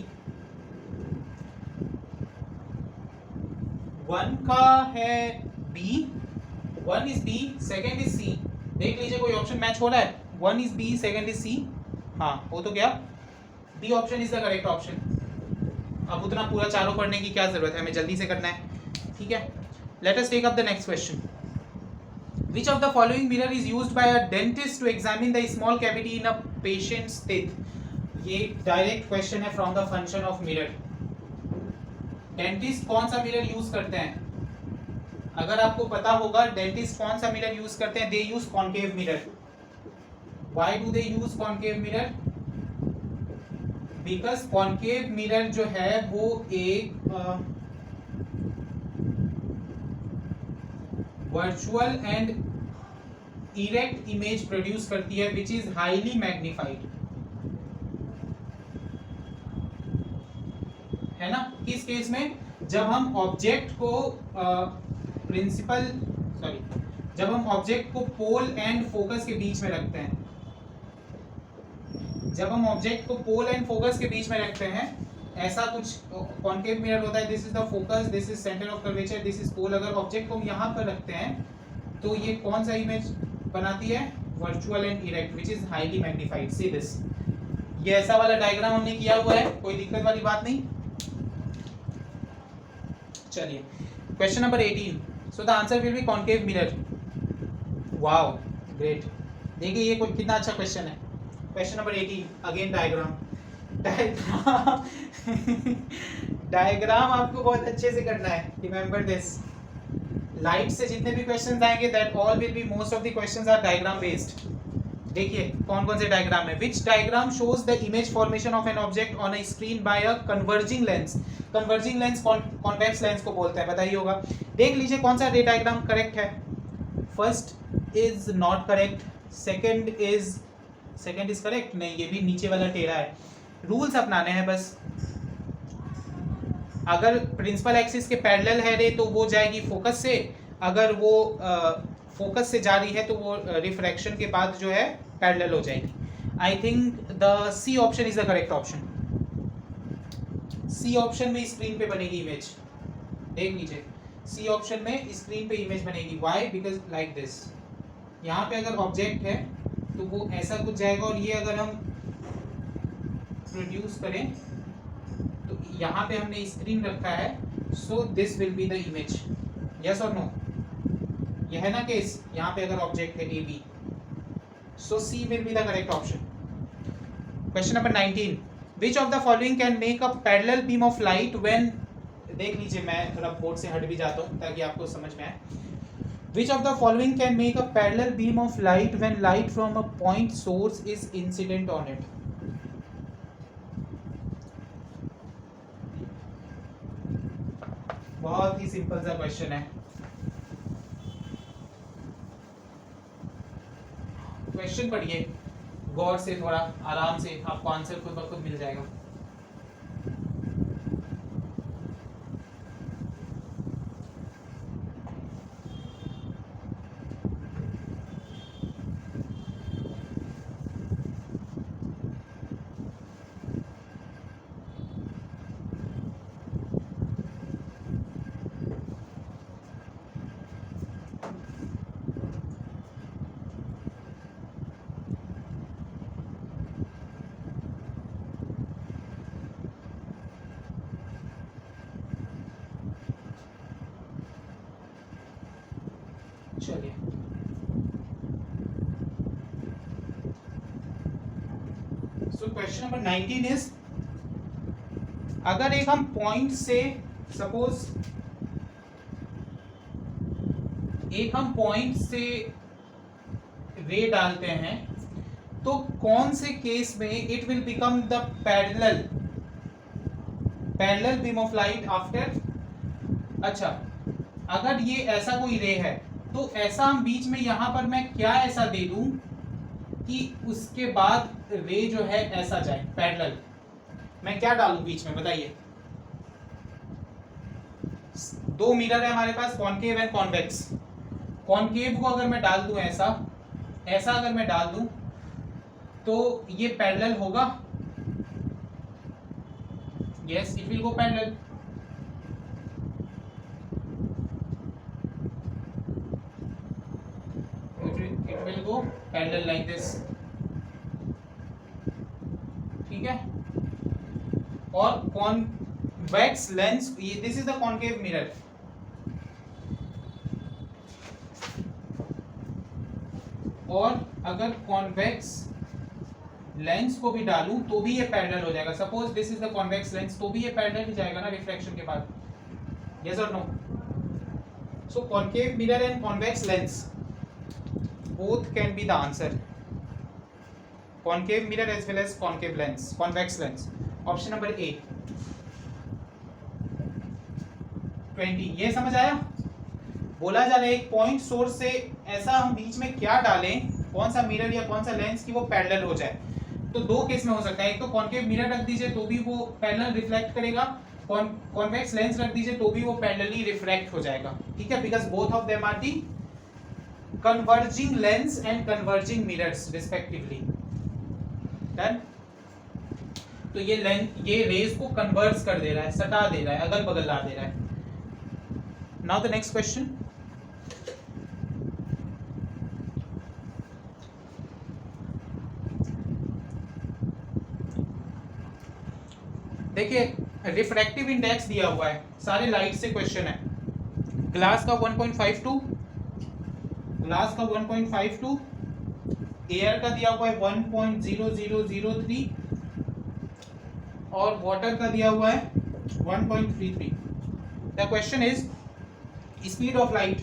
1 का है B, 1 is B, second is C. देख लीजिए कोई ऑप्शन मैच हो रहा है? 1 is B, second is C. हाँ हो तो गया, B option is the correct option. अब उतना पूरा चारों पढ़ने की क्या जरूरत है, हमें जल्दी से करना है। ठीक है, let us take up the next question. Which of the following mirror is used by a dentist to examine the small cavity in a patient's teeth? ये डायरेक्ट क्वेश्चन है from the function of mirror. Dentist कौन सा मिरर यूज करते हैं? अगर आपको पता होगा डेंटिस्ट कौन सा मिरर यूज करते हैं, they use concave mirror. Why do they use concave mirror? Because concave mirror जो है वो एक virtual and erect image produce करती है विच इज हाईली मैग्निफाइड, है ना। किस केस में? जब हम ऑब्जेक्ट को जब हम ऑब्जेक्ट को पोल एंड फोकस के बीच में रखते हैं, जब हम ऑब्जेक्ट को पोल एंड फोकस के बीच में रखते हैं, ऐसा कुछ कॉन्केव मिरर होता है। This is the focus, this is centre of curvature, this is pole. अगर ऑब्जेक्ट को हम यहाँ पर रखते हैं तो ये कौन सा इमेज बनाती है? Virtual and erect which is highly magnified. See this, ये ऐसा वाला डायग्राम हमने किया हुआ है, कोई दिक्कत वाली बात नहीं। चलिए question number 18। So the answer will B concave mirror. Wow great, देखिए ये कितना अच्छा क्वेश्चन है। Question number 18 again diagram. Diagram आपको बहुत अच्छे से करना है, रिमेंबर दिस। लाइट से जितने भी क्वेश्चंस आएंगे that all will be, most of the questions are diagram based. देखिए कौन कौन से डायग्राम है. Which diagram shows the image formation of an object on a screen by a converging lens. Converging lens convex lens को बोलते हैं, बताइए होगा. देख लीजिए कौन सा रे डायग्राम करेक्ट है. First is not correct, second is correct. नहीं, ये भी नीचे वाला टेढ़ा है. रूल्स अपनाने हैं बस. अगर प्रिंसिपल एक्सिस के पैरेलल है रे तो वो जाएगी फोकस से, अगर वो फोकस से जा रही है तो वो रिफ्रैक्शन के बाद जो है पैरेलल हो जाएगी. I think the C option is the correct option. C option में स्क्रीन पे बनेगी इमेज. देख लीजिए सी ऑप्शन में स्क्रीन पे इमेज बनेगी. व्हाई? Because like this. यहाँ पे अगर ऑब्जेक्ट है तो वो ऐसा कुछ जाएगा, और ये अगर हम प्रोड्यूस करें तो यहाँ पे हमने स्क्रीन रखा है, so this will be the image. Yes or no? यह है ना केस. यहाँ पे अगर ऑब्जेक्ट है A B, so C will be the correct option. Question number 19. Which of the following can make a parallel beam of light when. देख लीजिए मैं थोड़ा बोर्ड से हट भी जाता हूँ ताकि आपको समझ में आए. Which of the following can make a parallel beam of light when light from a point source is incident on it? बहुत ही सिंपल सा क्वेश्चन है. क्वेश्चन पढ़िए गौर से, थोड़ा आराम से, आपको आंसर खुद ब खुद मिल जाएगा. चलिए सो क्वेश्चन नंबर 19 इज, अगर एक हम पॉइंट से सपोज एक हम पॉइंट से रे डालते हैं तो कौन से केस में it will become the parallel beam of light after. अच्छा, अगर ये ऐसा कोई रे है तो ऐसा हम बीच में यहां पर मैं क्या ऐसा दे दूं कि उसके बाद रे जो है ऐसा जाए पैरेलल. मैं क्या डालूं बीच में, बताइए. दो मिरर है हमारे पास, कॉनकेव एंड कॉन्वेक्स. कॉनकेव को अगर मैं डाल दूं ऐसा अगर मैं डाल दूं तो ये पैरेलल होगा. Yes, it will go parallel. It will go parallel like this. ठीक है. और convex lens, this is the concave mirror. और अगर कॉन्वेक्स लेंस को भी डालूं तो भी ये पैरेलल हो जाएगा. Suppose this is the convex lens, तो भी ये पैरेलल ही जाएगा ना रिफ्रैक्शन के बाद. Yes or no? So concave mirror and convex lens both can be the answer. Concave mirror as well as concave lens, convex lens. Option number A. 20. ये समझ आया? बोला जा रहा है एक पॉइंट सोर्स से ऐसा हम बीच में क्या डालें, कौन सा मिरर या कौन सा लेंस की वो पैरेलल हो जाए. तो दो केस में हो सकता है. एक तो कॉनकेव मिरर रख दीजिए तो भी वो पैरेलल रिफ्लेक्ट करेगा. कॉन्वेक्स लेंस रख दीजिए तो भी वो पैरेलली रिफ्रैक्ट हो जाएगा. ठीक है, because both of them are the converging lens and converging mirrors respectively. Done? तो ये रेज को कन्वर्ज कर दे रहा है, सटा दे रहा है, अगल बगल ला दे रहा है. Now the next question. देखिए रिफ्रैक्टिव इंडेक्स दिया हुआ है, सारे लाइट से क्वेश्चन है. ग्लास का 1.52, ग्लास का 1.52, एयर का दिया हुआ है 1.0003 और वाटर का दिया हुआ है 1.33. The question is speed of light.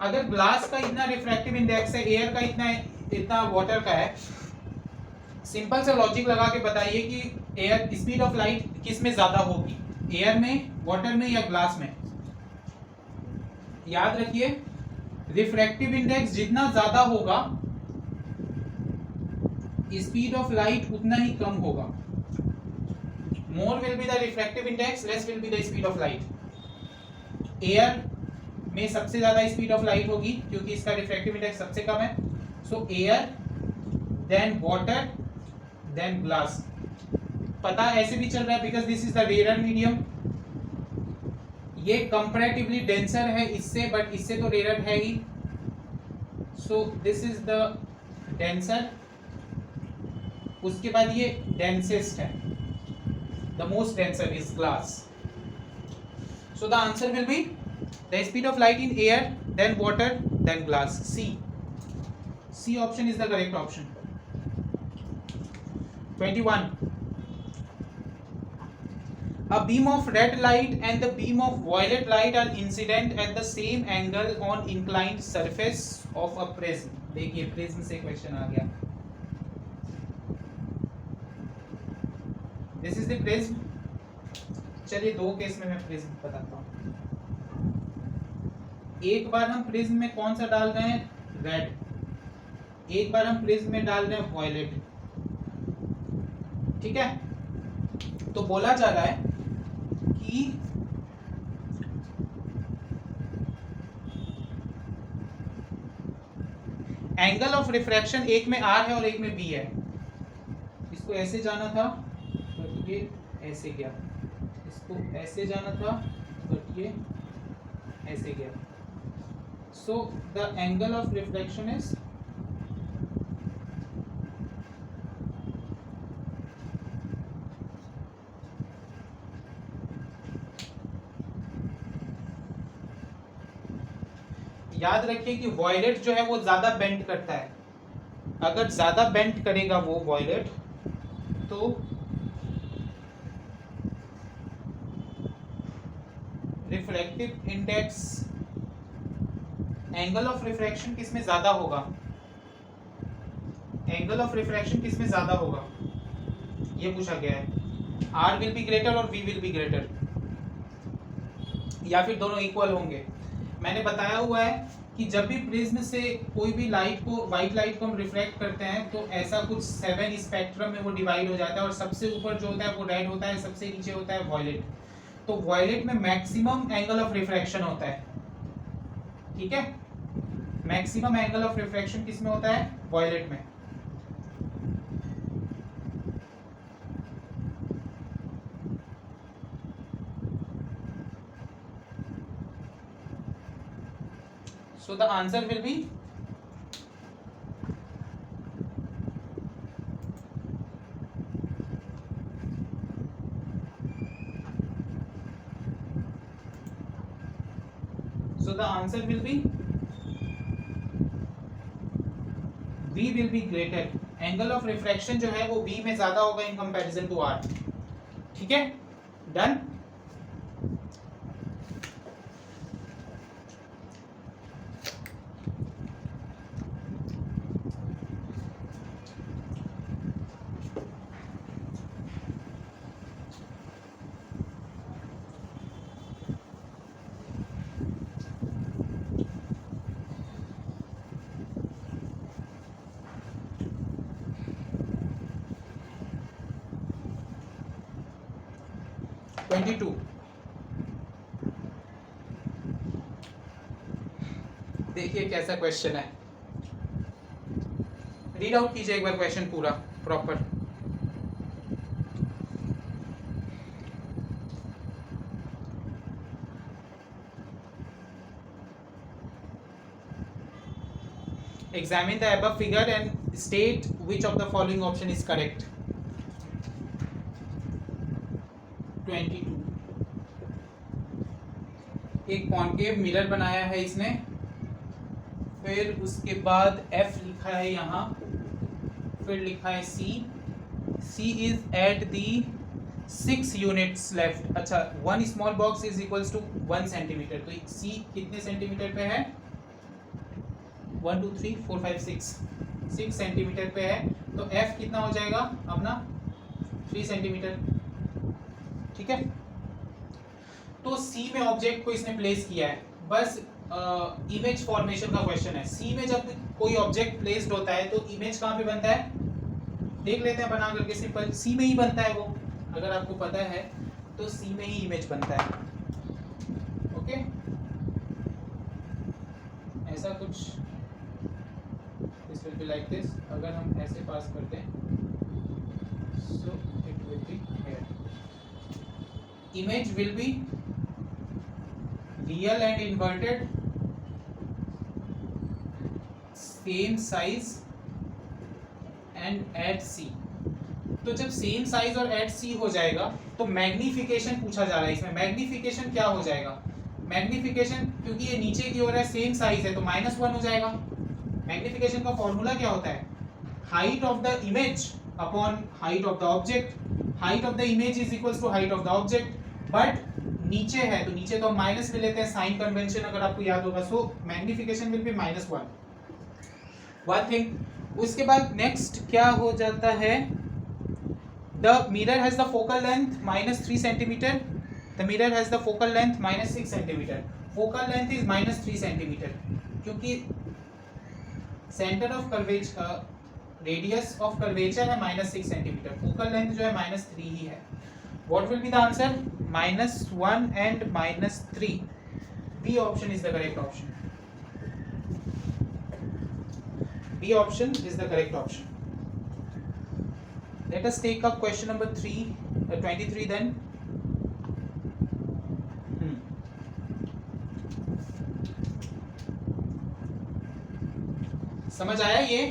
अगर ग्लास का इतना रिफ्रैक्टिव इंडेक्स है, एयर का इतना इतना वाटर का है, सिंपल सा लॉजिक लगा के बताइए कि एयर स्पीड ऑफ लाइट किस में ज्यादा होगी, एयर में, वाटर में या ग्लास में। याद रखिए रिफ्रैक्टिव इंडेक्स जितना ज्यादा होगा स्पीड ऑफ लाइट उतना ही कम होगा। More will be the refractive index, less will be the speed of light. Air में सबसे ज्यादा स्पीड ऑफ लाइट होगी क्योंकि इसका रिफ्रैक्टिव इंडेक्स सबसे कम है। So air, then water, then glass. पता ऐसे भी चल रहा है because this is the rare medium, ये कंपैरेटिवली डेंसर है इससे, बट इससे तो रेयर है ही। So this is the denser, उसके बाद ये डेंसेस्ट है, the most denser is glass. So the answer will be the speed of light in air, then water, then glass. C option is the correct option. 21. A beam of red light and the beam of violet light are incident at the same angle on inclined surface of a prism. देखिए प्रिज्म से क्वेश्चन आ गया। This is the prism. चलिए दो केस में मैं प्रिज्म बताता हूँ। एक बार हम प्रिज्म में कौन सा डाल रहे हैं, रेड, एक बार हम प्रिज्म में डाल रहे हैं वायलेट। ठीक है, तो बोला जा रहा है कि एंगल ऑफ रिफ्रैक्शन एक में आर है और एक में बी है। इसको ऐसे जाना था बट ये ऐसे गया, इसको ऐसे जाना था बट ये ऐसे गया। So the angle of refraction is याद रखिए कि वॉयलेट जो है वो ज्यादा बेंड करता है। अगर ज्यादा बेंड करेगा वो वॉयलेट तो refractive index, angle of refraction किसमें ज्यादा होगा, एंगल ऑफ रिफ्रैक्शन किसमें ज्यादा होगा ये पूछा गया है। आर विल बी ग्रेटर और वी विल बी ग्रेटर, या फिर दोनों इक्वल होंगे। मैंने बताया हुआ है कि जब भी प्रिज्म से कोई भी लाइट को, व्हाइट लाइट को हम रिफ्लेक्ट करते हैं तो ऐसा कुछ 7 स्पेक्ट्रम में वो डिवाइड हो जाता है और सबसे ऊपर जो होता है वो रेड होता है, सबसे नीचे होता है वॉयलेट। तो वॉयलेट में मैक्सिमम एंगल ऑफ रिफ्रैक्शन होता है। ठीक है, मैक्सिमम एंगल ऑफ रिफ्रैक्शन किस में होता है, वॉयलेट में। So the answer will be V will be greater. Angle of refraction जो है वो V में ज्यादा होगा इन कंपैरिजन टू R। ठीक है, डन। देखिए कैसा क्वेश्चन है, रीड आउट कीजिए एक बार क्वेश्चन पूरा proper. Examine the above figure and state which of the following option is correct. 22. एक कॉन्केव मिरर बनाया है इसने, फिर उसके बाद F लिखा है यहाँ, फिर लिखा है C is at the 6 units left। अच्छा, 1 small box is equals to 1 centimetre, तो C कितने सेंटीमीटर पे है, 1 2 3 4 5 6 6 सेंटीमीटर पे है, तो F कितना हो जाएगा अपना 3 सेंटीमीटर। ठीक है, तो C में ऑब्जेक्ट को इसने प्लेस किया है। बस इमेज फॉर्मेशन का क्वेश्चन है। C में जब कोई ऑब्जेक्ट प्लेस्ड होता है तो इमेज कहाँ पे बनता है, देख लेते हैं बना करके। सिंपल C में ही बनता है वो, अगर आपको पता है तो C में ही इमेज बनता है। ओके, ऐसा कुछ, this will be like this. अगर हम ऐसे पास करते हैं so it will be here, image will be real and inverted, same size and at C। तो जब सेम साइज और एट C हो जाएगा तो मैग्निफिकेशन पूछा जा रहा है। इसमें मैग्निफिकेशन क्या हो जाएगा, मैग्निफिकेशन क्योंकि ये नीचे की ओर है, सेम साइज है, तो -1 हो जाएगा। मैग्निफिकेशन का फॉर्मूला क्या होता है, height of the image upon height of the object. Height of the image is equals to height of the object, but नीचे है तो नीचे तो हम माइनस में लेते हैं, साइन कन्वेंशन अगर आपको याद होगा। So magnification will be -1, one thing. उसके बाद नेक्स्ट क्या हो जाता है, the mirror has the focal length -3 centimetre, the mirror has the focal length -6 centimetre. Focal length is -3 centimetre क्योंकि centre of curvature, radius of curvature है -6 सेंटीमीटर, फोकल लेंथ जो है -3 ही है। What will be the answer, -1 and -3। B option is the correct option, B option is the correct option. Let us take up question number 23 then. समझ आया ये,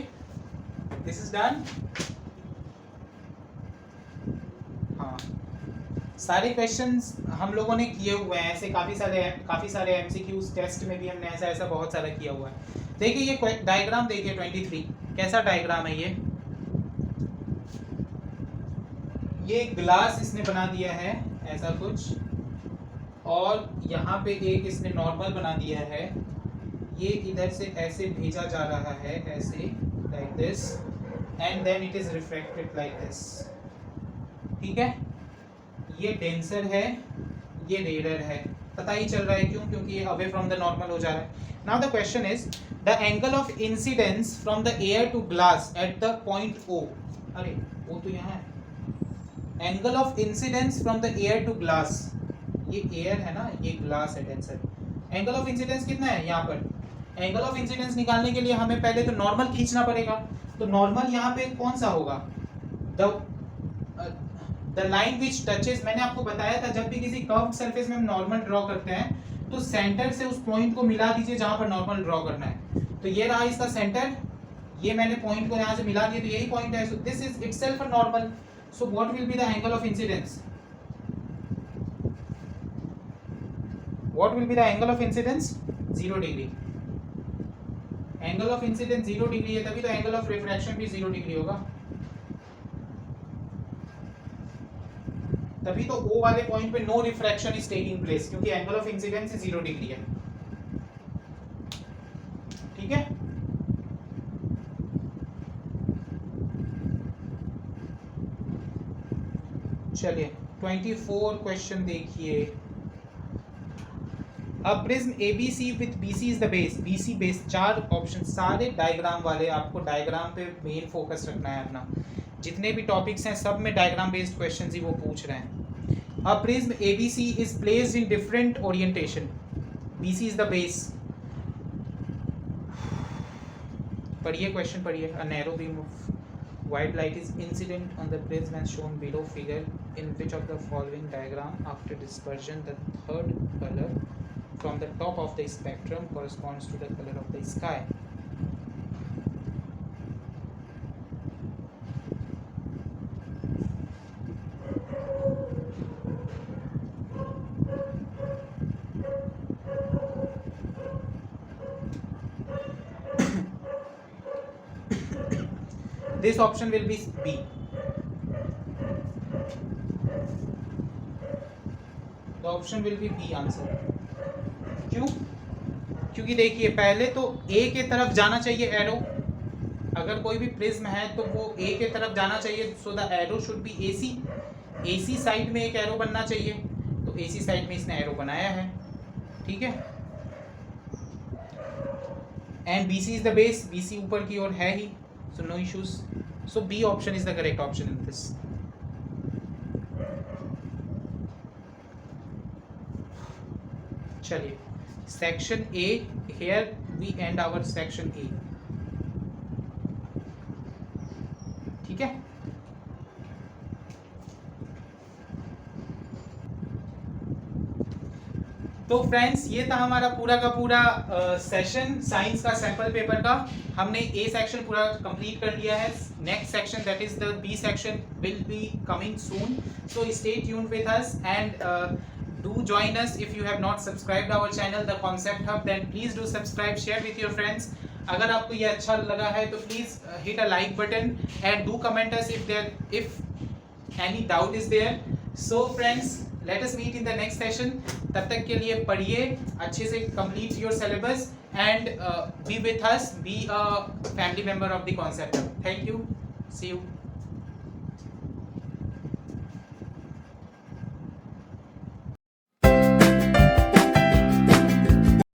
दिस इज डन। हाँ, सारे क्वेश्चंस हम लोगों ने किए हुए हैं, ऐसे काफ़ी सारे MCQs टेस्ट में भी हमने ऐसा बहुत सारा किया हुआ है। देखिए ये डायग्राम देखिए 23, कैसा डायग्राम है ये ग्लास इसने बना दिया है ऐसा कुछ, और यहाँ पे एक इसने नॉर्मल बना दिया है, ये इधर से ऐसे भेजा जा रहा है ऐसे like this, and then it is reflected like this. ठीक है, ये डेंसर है, ये रेयर है, पता ही चल रहा है क्यों, क्योंकि ये अवे फ्रॉम द नॉर्मल हो जा रहा है। Now the question is the angle of incidence from the air to glass at the point O। अरे वो तो यहाँ है। Angle of incidence from the air to glass, ये एयर है ना, ये ग्लास है डेंसर। एंगल ऑफ इंसिडेंस कितना है यहाँ पर, एंगल ऑफ इंसिडेंस निकालने के लिए हमें पहले तो नॉर्मल खींचना पड़ेगा। तो नॉर्मल यहाँ पे कौन सा होगा, द लाइन विच टचेस। मैंने आपको बताया था जब भी किसी कर्व्ड सरफेस में हम नॉर्मल ड्रॉ करते हैं तो सेंटर से उस पॉइंट को मिला दीजिए जहां पर नॉर्मल ड्रॉ करना है। तो ये रहा इसका सेंटर, ये मैंने पॉइंट को यहाँ से मिला दिया, तो यही पॉइंट है। So this is itself a normal. So what will be the angle of incidence, what will be the angle of incidence, 0 degree. Angle of incidence 0 degree है, तभी तो एंगल ऑफ रिफ्रैक्शन भी 0 डिग्री होगा, तभी तो O वाले पॉइंट पे no refraction is taking place, क्योंकि एंगल ऑफ इंसिडेंस 0 डिग्री है। ठीक है, चलिए 24 क्वेश्चन देखिए। अब prism ABC with BC is the base, BC base, 4 option, सारे डायग्राम वाले। आपको डायग्राम पे मेन फोकस रखना है अपना, जितने भी टॉपिक्स हैं सब में डायग्राम बेस्ड क्वेश्चंस ही वो पूछ रहे हैं। अब prism ABC is placed in different orientation, BC is the base. पढ़िए क्वेश्चन पढ़िए। A narrow beam of white light is incident on the prism as shown below figure, in which of the following diagram after dispersion the third color from the top of the spectrum corresponds to the color of the sky. This option will be B. The option will be B answer. क्यों? क्योंकि देखिए पहले तो A के तरफ जाना चाहिए एरो, अगर कोई भी प्रिज्म है तो वो ए के तरफ जाना चाहिए, so the arrow should be AC, AC side में एक एरो बनना चाहिए, तो एसी साइड में इसने एरो बनाया है, ठीक है। And BC is the base, BC ऊपर की ओर है ही, so no issues, so B option is the correct option in this. चलिए section A, here we end our section A, ठीक है। तो फ्रेंड्स ये था हमारा पूरा का पूरा सेशन साइंस का सैंपल पेपर का। हमने ए सेक्शन पूरा कंप्लीट कर लिया है। Next section that is the B section will be coming soon, so stay tuned with us and do join us if you have not subscribed our channel the concept hub, then please do subscribe, share with your friends. अगर आपको ये अच्छा लगा है तो please hit a like button and do comment us if any doubt is there. So friends, let us meet in the next session. तब तक के लिए पढ़िए अच्छे से, complete your syllabus and be with us, be a family member of the concept hub. Thank you, see you.